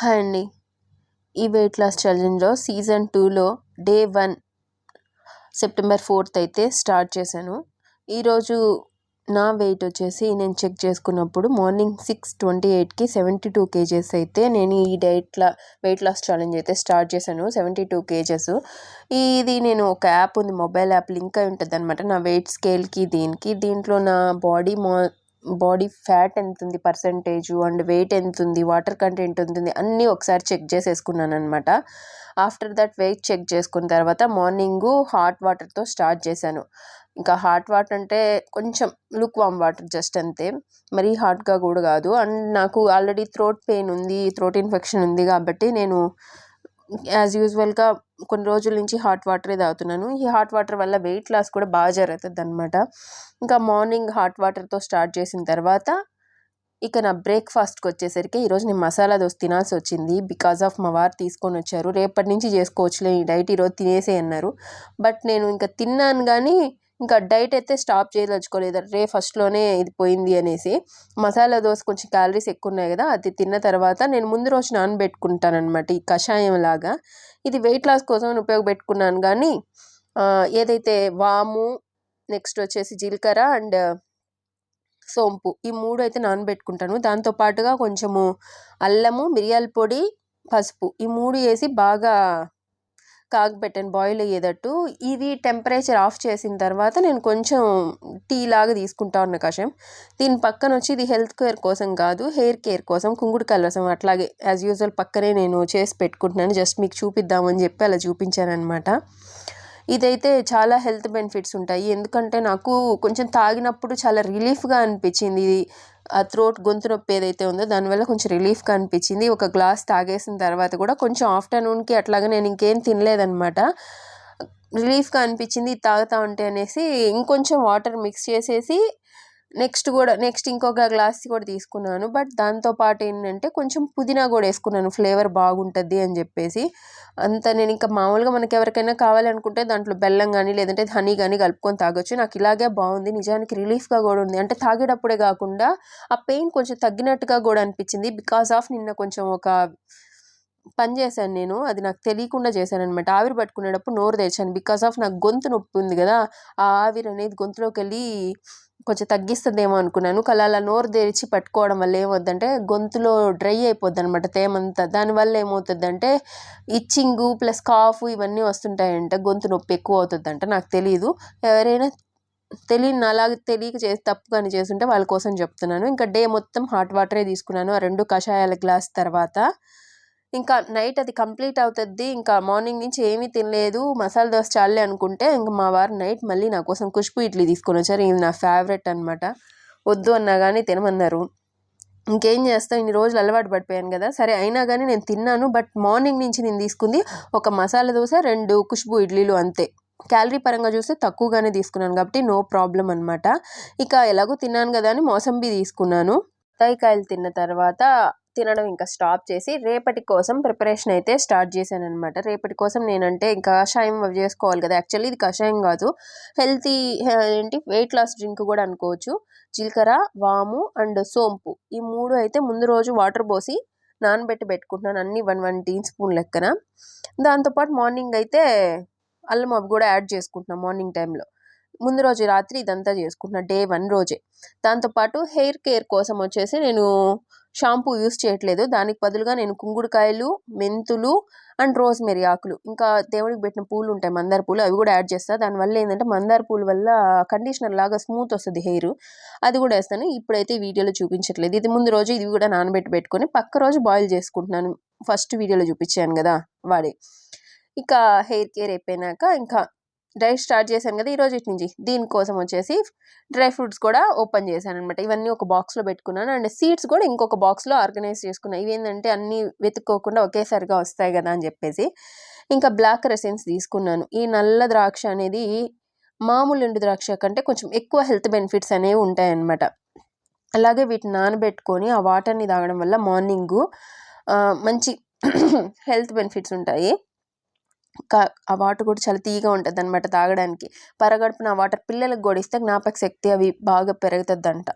Hi అండి. ఈ weight loss ఛాలెంజ్‌లో season 2లో డే 1 సెప్టెంబర్ 4th అయితే స్టార్ట్ చేశాను. ఈరోజు నా వెయిట్ వచ్చేసి నేను చెక్ చేసుకున్నప్పుడు మార్నింగ్ 6:28కి 72 కేజెస్ అయితే నేను ఈ వెయిట్ లాస్ ఛాలెంజ్ అయితే స్టార్ట్ చేశాను. 72 కేజెస్. ఇది నేను ఒక యాప్ ఉంది, మొబైల్ యాప్ లింక్ అయి ఉంటదనమాట నా వెయిట్ స్కేల్‌కి దీనికి. దీంట్లో నా బాడీ ఫ్యాట్ ఎంతుంది పర్సెంటేజు అండ్ వెయిట్ ఎంతుంది, వాటర్ కంటెంట్ ఎంతుంది అన్నీ ఒకసారి చెక్ చేసేసుకున్నాననమాట. ఆఫ్టర్ దట్ వెయిట్ చెక్ చేసుకున్న తర్వాత మార్నింగు హాట్ వాటర్తో స్టార్ట్ చేశాను. ఇంకా హాట్ వాటర్ అంటే కొంచెం లుక్ వామ్ వాటర్ జస్ట్ అంతే, మరీ హాట్గా కూడా కాదు. అండ్ నాకు ఆల్రెడీ థ్రోట్ పెయిన్ ఉంది, థ్రోట్ ఇన్ఫెక్షన్ ఉంది కాబట్టి నేను యాజ్ యూజువల్గా కొన్ని రోజుల నుంచి హాట్ వాటరే తాగుతున్నాను. ఈ హాట్ వాటర్ వల్ల వెయిట్ లాస్ కూడా బాగా జరుగుతుంది అనమాట. ఇంకా మార్నింగ్ హాట్ వాటర్తో స్టార్ట్ చేసిన తర్వాత ఇక నా బ్రేక్ఫాస్ట్కి వచ్చేసరికి ఈరోజు నేను మసాలా దోశ తినాల్సి వచ్చింది. బికాజ్ ఆఫ్ మా వారు తీసుకొని వచ్చారు. రేపటి నుంచి చేసుకోవచ్చులే ఈ డైట్, ఈరోజు తినేసే అన్నారు. బట్ నేను ఇంకా తిన్నాను కానీ ఇంకా డైట్ అయితే స్టాప్ చేయదలుచుకోలేదు. ఫస్ట్లోనే ఇది పోయింది అనేసి. మసాలా దోశ కొంచెం క్యాలరీస్ ఎక్కువ ఉన్నాయి కదా, అది తిన్న తర్వాత నేను ముందు రోజు నానబెట్టుకుంటాను అనమాట ఈ కషాయం లాగా. ఇది వెయిట్ లాస్ కోసం ఉపయోగపెట్టుకున్నాను కానీ ఏదైతే వాము, నెక్స్ట్ వచ్చేసి జీలకర్ర అండ్ సోంపు, ఈ 3 అయితే నానబెట్టుకుంటాను. దాంతో పాటుగా కొంచెము అల్లము, మిరియాల పొడి, పసుపు, ఈ 3 వేసి బాగా కాగబెట్టాను బాయిల్ అయ్యేటట్టు. ఇది టెంపరేచర్ ఆఫ్ చేసిన తర్వాత నేను కొంచెం టీ లాగా తీసుకుంటా ఉన్న కషాయం. దీని పక్కన వచ్చి ఇది హెల్త్ కేర్ కోసం కాదు, హెయిర్ కేర్ కోసం కుంకుడుకాయల రసం అట్లాగే యాజ్ యూజువల్ పక్కనే నేను చేసి పెట్టుకుంటున్నాను. జస్ట్ మీకు చూపిద్దామని చెప్పి అలా చూపించాను అనమాట. ఇదైతే చాలా హెల్త్ బెనిఫిట్స్ ఉంటాయి. ఎందుకంటే నాకు కొంచెం తాగినప్పుడు చాలా రిలీఫ్గా అనిపించింది. ఇది ఆ గొంతు నొప్పి ఏదైతే ఉందో దానివల్ల కొంచెం రిలీఫ్గా అనిపించింది. ఒక గ్లాస్ తాగేసిన తర్వాత కూడా కొంచెం ఆఫ్టర్నూన్కి అట్లాగా నేను ఇంకేం తినలేదనమాట. రిలీఫ్గా అనిపించింది ఇది తాగుతా ఉంటే అనేసి ఇంకొంచెం వాటర్ మిక్స్ చేసేసి నెక్స్ట్ ఇంకొక గ్లాస్ కూడా తీసుకున్నాను. బట్ దాంతోపాటు ఏంటంటే కొంచెం పుదీనా కూడా వేసుకున్నాను, ఫ్లేవర్ బాగుంటుంది అని చెప్పేసి. నేను ఇంకా మామూలుగా మనకి ఎవరికైనా కావాలనుకుంటే దాంట్లో బెల్లం కానీ లేదంటే హనీ కానీ కలుపుకొని తాగొచ్చు. నాకు ఇలాగే బాగుంది, నిజానికి రిలీఫ్గా కూడా ఉంది. అంటే తాగేటప్పుడే కాకుండా ఆ పెయిన్ కొంచెం తగ్గినట్టుగా కూడా అనిపించింది. బికాస్ ఆఫ్ నిన్న కొంచెం ఒక పని చేశాను నేను, అది నాకు తెలియకుండా చేశాను అనమాట. ఆవిరి పట్టుకునేటప్పుడు నోరు తెరిచాను. బికాస్ ఆఫ్ నాకు గొంతు నొప్పి ఉంది కదా, ఆ ఆవిరి అనేది గొంతులోకి వెళ్ళి కొంచెం తగ్గిస్తుందేమో అనుకున్నాను. అలా నోరు తెరిచి పట్టుకోవడం వల్ల ఏమవుద్దంటే గొంతులో డ్రై అయిపోద్ది అనమాట తేమంతా. దానివల్ల ఏమవుతుందంటే ఇచ్చింగు ప్లస్ కాఫ్ ఇవన్నీ వస్తుంటాయంట, గొంతు నొప్పి ఎక్కువ అవుతుందంట. నాకు తెలియదు, ఎవరైనా అలాగే తెలియక తప్పు కానీ చేస్తుంటే వాళ్ళ కోసం చెప్తున్నాను. ఇంకా డే మొత్తం హాట్ వాటరే తీసుకున్నాను ఆ 2 కషాయాల గ్లాస్ తర్వాత. ఇంకా నైట్ అది కంప్లీట్ అవుతుంది. ఇంకా మార్నింగ్ నుంచి ఏమీ తినలేదు, మసాలా దోశ చాలే అనుకుంటే ఇంకా మా వారు నైట్ మళ్ళీ నా కోసం ఖుష్బూ ఇడ్లీ తీసుకొని వచ్చారు. ఇది నా ఫేవరెట్ అనమాట. వద్దు అన్నా కానీ తినమన్నారు. ఇంకేం చేస్తాను, ఇన్ని రోజులు అలవాటు పడిపోయాను కదా, సరే అయినా కానీ నేను తిన్నాను. బట్ మార్నింగ్ నుంచి నేను తీసుకుంది ఒక మసాలా దోశ, 2 ఖుష్బూ ఇడ్లీలు అంతే. క్యాలరీ పరంగా చూస్తే తక్కువగానే తీసుకున్నాను కాబట్టి నో ప్రాబ్లం అనమాట. ఇక ఎలాగో తిన్నాను కదా అని మోసంబి తీసుకున్నాను. బత్తాయికాయలు తిన్న తర్వాత తినడం ఇంకా స్టాప్ చేసి రేపటి కోసం ప్రిపరేషన్ అయితే స్టార్ట్ చేశాను అనమాట. రేపటి కోసం నేనంటే ఇంకా కషాయం అవి చేసుకోవాలి కదా. యాక్చువల్లీ ఇది కషాయం కాదు, హెల్తీ వెయిట్ లాస్ డ్రింక్ కూడా అనుకోవచ్చు. జీలకర్ర, వాము అండ్ సోంపు, ఈ 3 అయితే ముందు రోజు వాటర్ పోసి నానబెట్టి పెట్టుకుంటున్నాను, అన్ని 1 టీ స్పూన్ లెక్కన. దాంతోపాటు మార్నింగ్ అయితే అల్లం అవి కూడా యాడ్ చేసుకుంటున్నాను మార్నింగ్ టైంలో. ముందు రోజు రాత్రి ఇదంతా చేసుకుంటున్నా డే 1 రోజే. దాంతోపాటు హెయిర్ కేర్ కోసం వచ్చేసి నేను షాంపూ యూస్ చేయట్లేదు. దానికి బదులుగా నేను కుంకుడుకాయలు, మెంతులు అండ్ రోజ్మెరీ ఆకులు, ఇంకా దేవుడికి పెట్టిన పూలు ఉంటాయి మందార పూలు, అవి కూడా యాడ్ చేస్తాను. దానివల్ల ఏంటంటే మందార పూల వల్ల కండిషనర్ లాగా స్మూత్ వస్తుంది హెయిర్, అది కూడా వేస్తాను. ఇప్పుడైతే వీడియోలో చూపించట్లేదు. ఇది ముందు రోజు ఇది కూడా నానబెట్టి పెట్టుకొని పక్క రోజు బాయిల్ చేసుకుంటున్నాను. ఫస్ట్ వీడియోలో చూపించాను కదా వాడే. ఇక హెయిర్ కేర్ అయిపోయినాక ఇంకా డైట్ స్టార్ట్ చేశాను కదా ఈరోజు నుంచి. దీనికోసం వచ్చేసి డ్రై ఫ్రూట్స్ కూడా ఓపెన్ చేశాను అనమాట. ఇవన్నీ ఒక బాక్స్లో పెట్టుకున్నాను అండ్ సీడ్స్ కూడా ఇంకొక బాక్స్లో ఆర్గనైజ్ చేసుకున్నాను. ఇవేంటంటే అన్నీ వెతుక్కోకుండా ఒకేసారిగా వస్తాయి కదా అని చెప్పేసి. ఇంకా బ్లాక్ రెసెన్స్ తీసుకున్నాను. ఈ నల్ల ద్రాక్ష అనేది మామూలు ఎండు ద్రాక్ష కంటే కొంచెం ఎక్కువ హెల్త్ బెనిఫిట్స్ అనేవి ఉంటాయన్నమాట. అలాగే వీటిని నానబెట్టుకొని ఆ వాటర్ని తాగడం వల్ల మార్నింగు మంచి హెల్త్ బెనిఫిట్స్ ఉంటాయి. ఆ వాటర్ కూడా చాలా తీయగా ఉంటుంది అనమాట తాగడానికి. పరగడుపున ఆ వాటర్ పిల్లలకు కూడా ఇస్తే జ్ఞాపక శక్తి అవి బాగా పెరుగుతుందంట.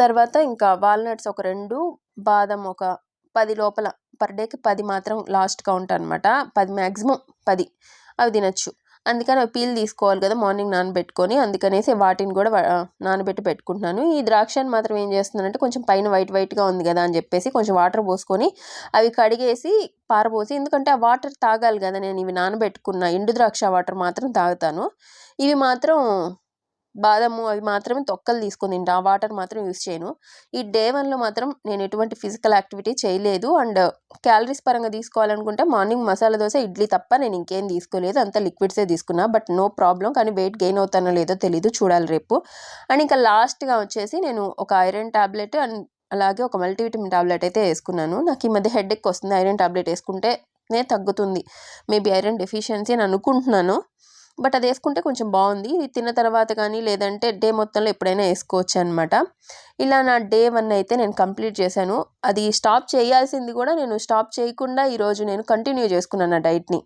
తర్వాత ఇంకా వాల్నట్స్ ఒక 2, బాదం ఒక 10 లోపల పర్ డేకి 10 మాత్రం లాస్ట్ కౌంట్ అనమాట. 10 మ్యాక్సిమం 10 అవి తినొచ్చు. అందుకని అవి పీల్ తీసుకోవాలి కదా మార్నింగ్ నానబెట్టుకొని, అందుకనేసి వాటిని కూడా నానబెట్టి పెట్టుకుంటున్నాను. ఈ ద్రాక్షని మాత్రం ఏం చేస్తున్నానంటే కొంచెం పైన వైట్గా ఉంది కదా అని చెప్పేసి కొంచెం వాటర్ పోసుకొని అవి కడిగేసి పారబోసి, ఎందుకంటే ఆ వాటర్ తాగాలి కదా. నేను ఇవి నానబెట్టుకున్న ఎండు ద్రాక్ష వాటర్ మాత్రం తాగుతాను. ఇవి మాత్రం బాదము అవి మాత్రమే తొక్కలు తీసుకొని తింటా, ఆ వాటర్ మాత్రం యూస్ చేయను. ఈ డే 1లో మాత్రం నేను ఎటువంటి ఫిజికల్ యాక్టివిటీ చేయలేదు. అండ్ క్యాలరీస్ పరంగా తీసుకోవాలనుకుంటే మార్నింగ్ మసాలా దోశ, ఇడ్లీ తప్ప నేను ఇంకేం తీసుకోలేదు. అంతా లిక్విడ్సే తీసుకున్నా. But no problem. కానీ వెయిట్ గెయిన్ అవుతానో లేదో తెలీదు, చూడాలి రేపు. అండ్ ఇంకా లాస్ట్గా వచ్చేసి నేను ఒక ఐరన్ టాబ్లెట్ అండ్ అలాగే ఒక మల్టీవిటమిన్ టాబ్లెట్ అయితే వేసుకున్నాను. నాకు ఈ మధ్య హెడేక్ వస్తుంది, ఐరన్ టాబ్లెట్ వేసుకుంటే తగ్గుతుంది. మేబీ ఐరన్ డెఫిషియన్సీ అని అనుకుంటున్నాను. బట్ అది వేసుకుంటే కొంచెం బాగుంది. ఇది తిన్న తర్వాత కానీ లేదంటే డే మొత్తంలో ఎప్పుడైనా వేసుకోవచ్చు అనమాట. ఇలా నా డే 1 అయితే నేను కంప్లీట్ చేశాను. అది స్టాప్ చేయాల్సింది కూడా నేను స్టాప్ చేయకుండా ఈరోజు నేను కంటిన్యూ చేసుకున్నాను నా డైట్ని.